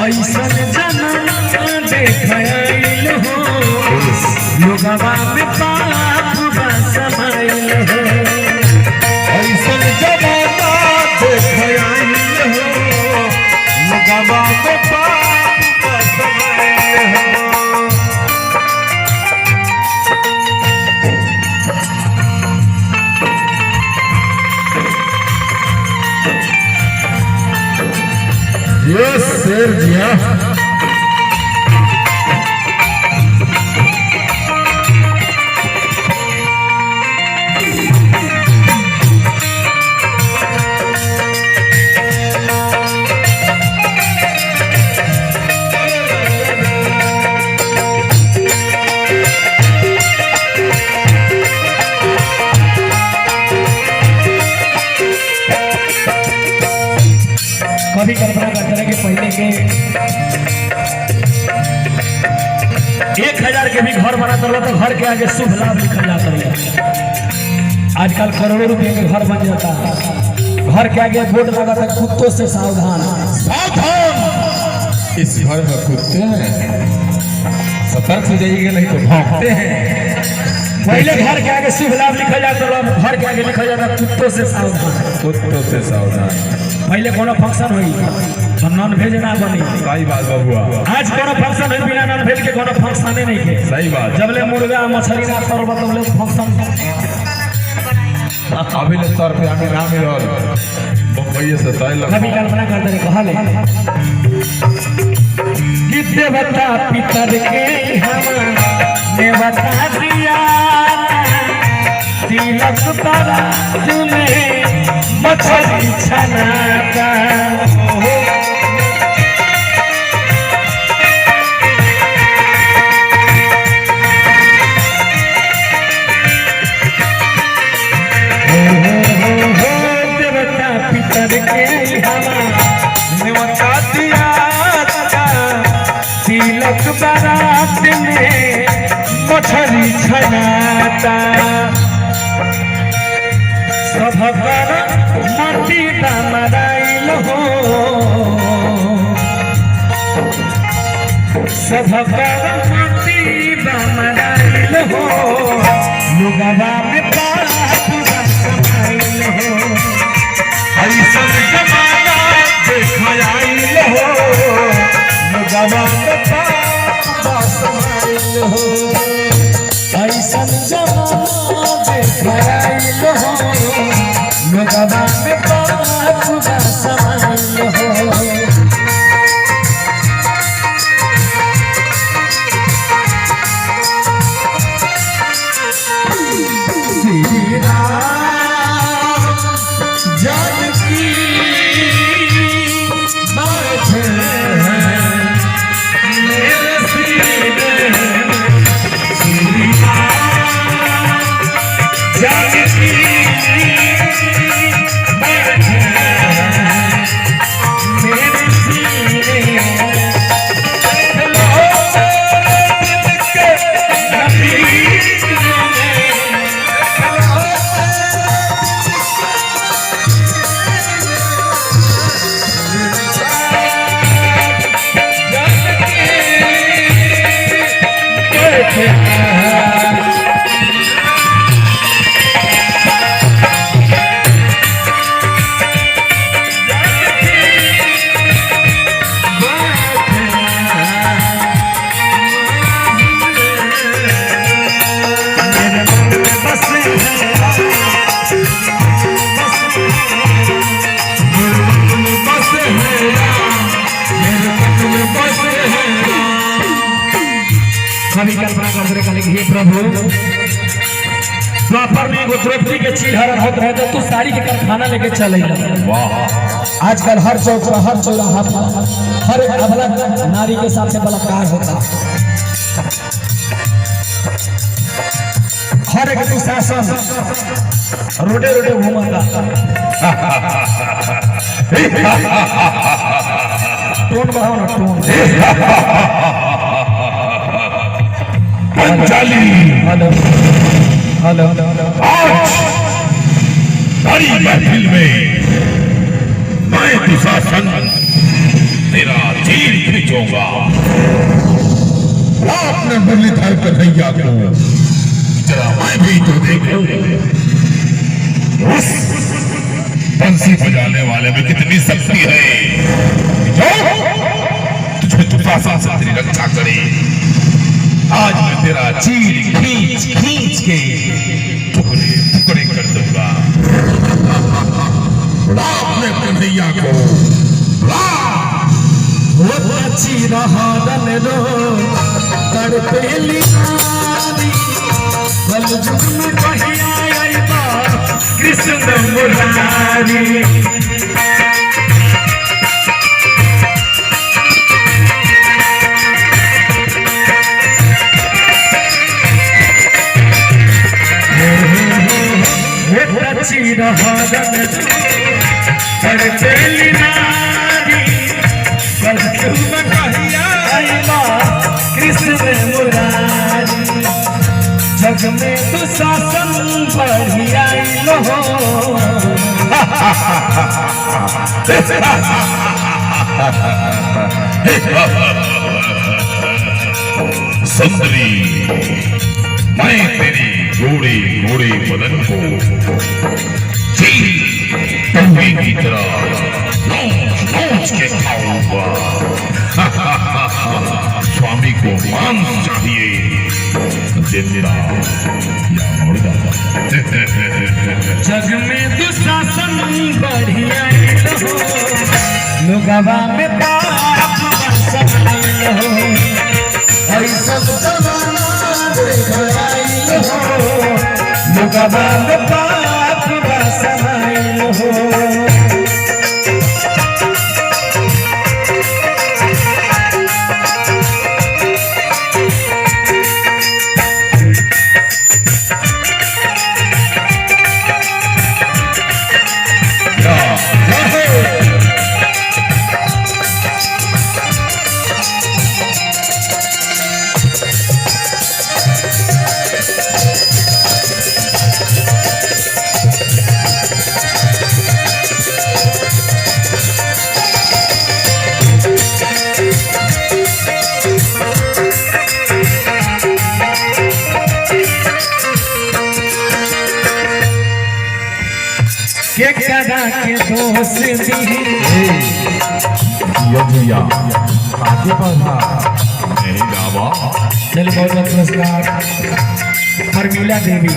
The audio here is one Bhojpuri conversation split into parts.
ऐसन जन्म देख आइल हो लोगवा में पाप बा समाइल हो ऐसन जमाना देख आइल हो लोगवा में पाप बा समाइल हो। यस सर जी हाँ। कभी कल्पना करते रहे कि पहले के 1000 के भी घर बनाता रहा तो घर के आगे शुभ लाभ लिखा जाता है। आजकल करोड़ों रुपए के घर बन जाता है, घर के आगे बोर्ड लगा था कुत्तों से सावधान सावधान। इस घर में कुत्ते हैं, सतर्क हो जाइएगा नहीं तो भौंकते हैं। पहले घर के आगे शुभ लाभ लिखा जाता रहा, घर के आगे लिखा जाता कुत्तों से सावधान। कुत्तों से सावधान। पहले कोनो फंक्शन हुई तो नॉन वेज ना बनी। सही बात बबुआ। आज कोनो फंक्शन हुई बिना नॉन वेज के कोनो फंक्शन नहीं के। सही बात। जब ले मुर्गा मछली ना तरब तब ले फंक्शन अभी ले तौर पे हमें ना मिलल मुंबई से तय लग। कभी कल्पना करते रहे कहले कि देवता पितर के हम ने बता दिया तिलक पर तूने मछली छनाता देवता पितर के हमारे बता दिया तिलक बारात में मछली छनाता सभकर माटी दामराइल हो सभकर माटी दामराइल हो लोगवा में पाप बा समाइल हो ऐसन जमाना देख आइल हो लोगवा में पाप बा समाइल हो। ऐसन जमाना देख आइल हो लोगवा में पाप बा समाइल हो। श्री राम जानकी बैठे हैं मेरे सीने में। श्री राम जानकी बैठे हैं मेरे सीने में। कभी कल्पना करते रहे हे प्रभु द्वापर में एगो द्रौपदी के चिल्हर होत रहे तो तू साड़ी के कारखाना लेके चले। वाह। आजकल हर चौराहा हर एक अबला नारी के साथ बलात्कार होता है। हर एक दुशासन रोडे रोडे घूमता टोन बढ़ाओ ना टोन। पंचाली हेलो हेलो आज बड़ी महफिल में मैं दुशासन तेरा चीर दूंगा। आपने मुरलीधर कन्हैया को जरा मैं भी तो देखूं, उस बंसी बजाने वाले में कितनी शक्ति है जो तुझे दुर्वासा से तेरी रक्षा करे। आज मैं तेरा चीर खींच खींच के टुकड़े टुकड़े कर दूंगा। आपने कन्हैया को चिरहरन रो तड़पेली नारी बलजुग में कहिया अइबा कृष्ण मुरारी। चिरहरन रो तड़पेली नारी बलजुग में कहिया अइबा कृष्ण मुरारी। जग में दुशासन बढ़ी आइलो सुंदरी, मैं तेरी गोरे गोरे बदन को चील की तरह नोच नोच के खाऊंगा। स्वामी को मांस चाहिए, जिंदा या मुर्दा। जग में दुशासन बढ़ी आइलो लोगवा में पाप बरसाइलो ऐसन जमाना देख आइलो लोगवा में पाप बरसाइलो। के कदा के दोष दी भैया आगे बढ़ा नहीं गावा। चलिए बहुत बहुत पुरस्कार परमीला देवी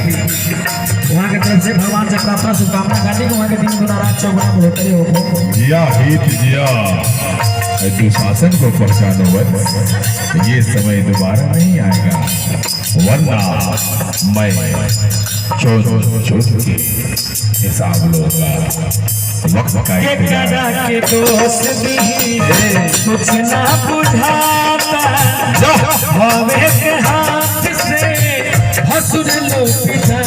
वहाँ के तरफ से भगवान से प्रार्थना शुभकामना गाड़ी को वहाँ के दिन गुना रात चौगुना बढ़ोतरी हो जिया हित जिया दुशासन को पहचानो बस, ये समय दोबारा नहीं आएगा, वरना मैं छोड़ के हिसाब लूंगा। वक्त का के दोस्त दी कुछ ना बुझाता हवे के हाथ से हसुर लो पिता।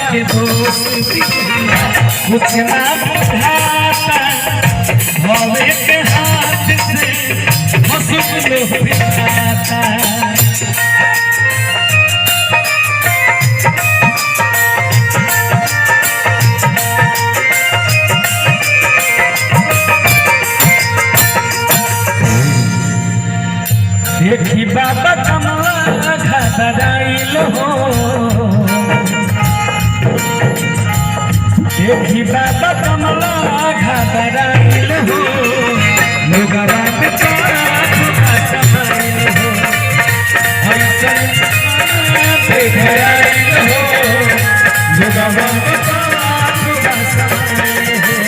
के दोस्ती कुछ ना बुझाता हवे के हाथ से हंसुक लो पिताता। देखी बाबा कमला घबराइल हो देखी बाबा कमला घबराइल हो लोगवा के पास कमाइल हो ऐसन घबराइल हो लोगवा के पास कमाइल हो।